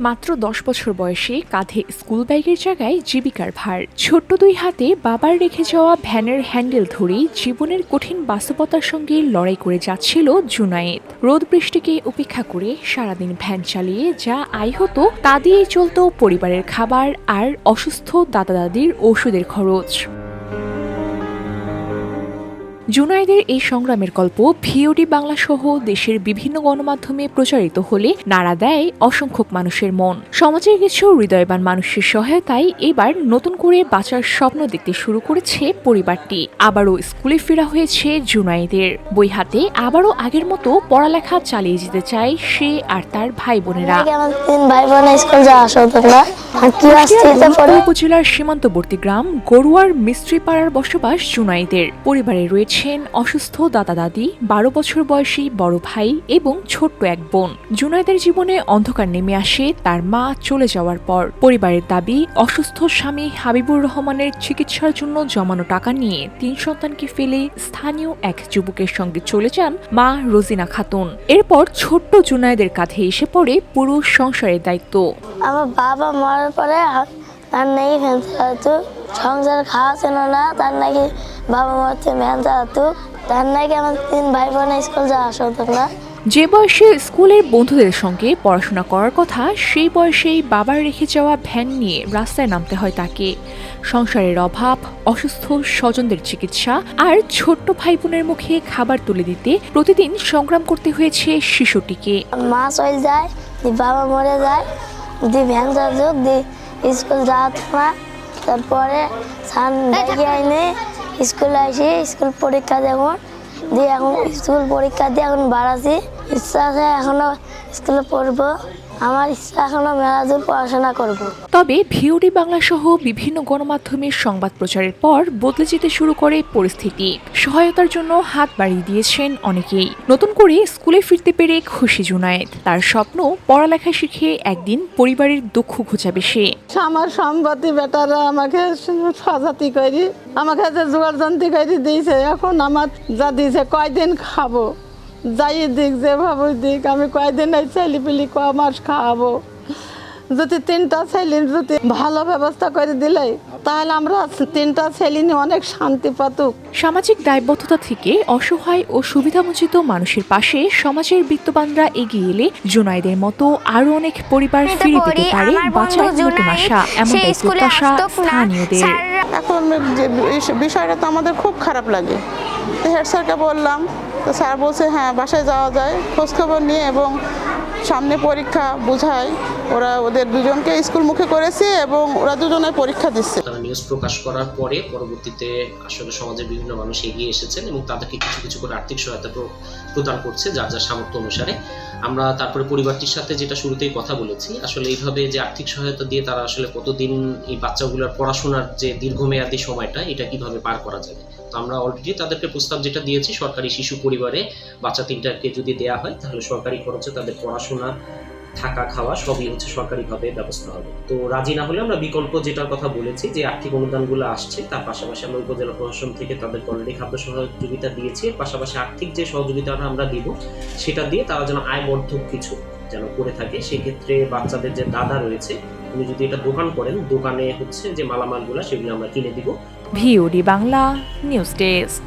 মাত্র ১০ বছর বয়সে কাঁধে স্কুল ব্যাগের জায়গায় জীবিকার ভার। ছোট্ট দুই হাতে বাবার রেখে যাওয়া ভ্যানের হ্যান্ডেল ধরেই জীবনের কঠিন বাস্তবতার সঙ্গে লড়াই করে যাচ্ছিল জুনায়েদ। রোদ বৃষ্টিকে উপেক্ষা করে সারাদিন ভ্যান চালিয়ে যা আয় হতো তা দিয়েই চলত পরিবারের খাবার আর অসুস্থ দাদা দাদির ওষুধের খরচ। জুনায়েদের এই সংগ্রামের গল্প ভিওডি বাংলা সহ দেশের বিভিন্ন গণমাধ্যমে প্রচারিত হলে নাড়া দেয় অসংখ্য মানুষের মন। সমাজের কিছু হৃদয়বান মানুষের সহায়তায় এবার নতুন করে বাঁচার স্বপ্ন দেখতে শুরু করেছে পরিবারটি। আবারও স্কুলে ফেরা হয়েছে জুনায়েদের। বই হাতে আবারও আগের মতো পড়ালেখা চালিয়ে যেতে চায় সে আর তার ভাই বোনেরা। উপজেলার সীমান্তবর্তী গ্রাম গরুয়ার মিস্ত্রিপাড়ার বসবাস জুনায়েদের। পরিবারে রয়েছে অসুস্থ দাদা দাদি, ১২ বছর বয়সী বড় ভাই এবং ছোট্ট এক বোন। জুনায়েদের জীবনে অন্ধকার নেমে আসে তার মা চলে যাওয়ার পর। পরিবারের দাবি, অসুস্থ স্বামী হাবিবুর রহমানের চিকিৎসার জন্য জমানো টাকা নিয়ে ৩ সন্তানকে ফেলে স্থানীয় এক যুবকের সঙ্গে চলে যান মা রোজিনা খাতুন। এরপর ছোট্ট জুনায়েদের কাঁধে এসে পড়ে পুরো সংসারের দায়িত্ব। আমার বাবা মরার পরে তার নাকি ভ্যান চালাতো, সংসার খাওয়া ছিল না, তার নাকি বাবা মরতে ভ্যান চালাতো, তার নাকি আমার ৩ ভাই বোন স্কুল যাওয়া হতো না। যে বয়সে স্কুলের বন্ধুদের সঙ্গে পড়াশোনা করার কথা, সেই বয়সেই বাবার রেখে যাওয়া ভ্যান নিয়ে রাস্তায় নামতে হয় তাকে। সংসারের অভাব, অসুস্থ স্বজনদের চিকিৎসা আর ছোট্ট ভাই বোনের মুখে খাবার তুলে দিতে প্রতিদিন সংগ্রাম করতে হয়েছে শিশুটিকে। মা চলে যায়, বাবা মরে যায়, ভ্যান চালাতো, স্কুল যাওয়া হতো না। তারপরে আইনে স্কুলে আসি, স্কুল পরীক্ষা যখন দিয়ে এখন স্কুল পরীক্ষা দিয়ে এখন বাড়াচ্ছি। ইচ্ছা আছে এখনো স্কুলে পড়বো, আমার ইচ্ছা এখনো মেলা দূর পড়াশোনা করব। তবে ভিওডি বাংলা সহ বিভিন্ন গণমাধ্যমের সংবাদ প্রচারের পর বদলে যেতে শুরু করে পরিস্থিতি। সহায়তার জন্য হাত বাড়িয়ে দিয়েছেন অনেকেই। নতুন করে স্কুলে ফিরতে পেরে খুশি জুনায়েদ। তার স্বপ্ন, পড়ালেখা শিখে একদিন পরিবারের দুঃখ ঘুচাবে সে। আমার সম্পত্তি বেটারা আমাকে সাজাতি করি, আমাকে যে জোগাড়যন্ত্রী করে দিয়েছে, এখন আমার যা দিয়েছে কয়দিন খাবো, যাই দিক যেভাবে দিক, আমি কয়দিন এই ছেলেপিলি ক মাস খাওয়াবো। যদি 3টা ছেলে যদি ভালো ব্যবস্থা করে দিলে তাহলে আমরা 3টা ছেলে নিয়ে অনেক শান্তি পাতুক। সামাজিক দায়বদ্ধতা থেকে অসহায় ও সুবিধাবঞ্চিত মানুষের পাশে সমাজের বিত্তবানরা এগিয়ে এলে জুনায়েদের মতো আরো অনেক পরিবার ফিরে পেতে পারে বাঁচার নতুন আশা, এমনটাই প্রত্যাশা স্থানীয়দের। এখন বিষয়টা তো আমাদের খুব খারাপ লাগে। হেড স্যারকে বললাম, তো স্যার বলছে হ্যাঁ বাসায় যাওয়া যায়, খোঁজখবর নিয়ে এবং সামনে পরীক্ষা বুঝাই, ওরা ওদের দুজনকে স্কুলমুখী করেছে এবং ওরা দুজনে পরীক্ষা দিচ্ছে। তারা নিউজ প্রকাশ করার পরে পরবর্তীতে আসলে সমাজের বিভিন্ন মানুষ এগিয়ে এসেছেন এবং তাদেরকে কিছু কিছু করে আর্থিক সহায়তা প্রদান করছে যার যার সামর্থ্য অনুসারে। আমরা তারপরে পরিবারটির সাথে যেটা শুরুতেই কথা বলেছি, আসলে এইভাবে যে আর্থিক সহায়তা দিয়ে তারা আসলে কতদিন এই বাচ্চাগুলোর পড়াশোনার যে দীর্ঘমেয়াদী সময়টা এটা কিভাবে পার করা যাবে। তো আমরা অলরেডি তাদেরকে প্রস্তাব যেটা দিয়েছি, সরকারি শিশু পরিবারে বাচ্চা 3টাকে যদি দেওয়া হয় তাহলে সরকারি খরচে তাদের পড়াশোনা, থাকা, খাওয়া সবই হচ্ছে সরকারিভাবে ব্যবস্থা হবে। তো রাজি না হলে আমরা বিকল্প যেটার কথা বলেছি, যে আর্থিক অনুদানগুলো আসছে তার পাশাপাশি আমরা উপজেলা প্রশাসন থেকে তাদের অলরেডি খাদ্য সহযোগিতা দিয়েছি, এর পাশাপাশি আর্থিক যে সহযোগিতাটা আমরা দিব সেটা দিয়ে তারা যেন আয়বর্ধক কিছু যেন করে থাকে। সেক্ষেত্রে বাচ্চাদের যে দাদা রয়েছে, উনি যদি এটা দোকান করেন, দোকানে হচ্ছে যে মালামালগুলো সেগুলো আমরা কিনে দিব। VOD Bangla news desk.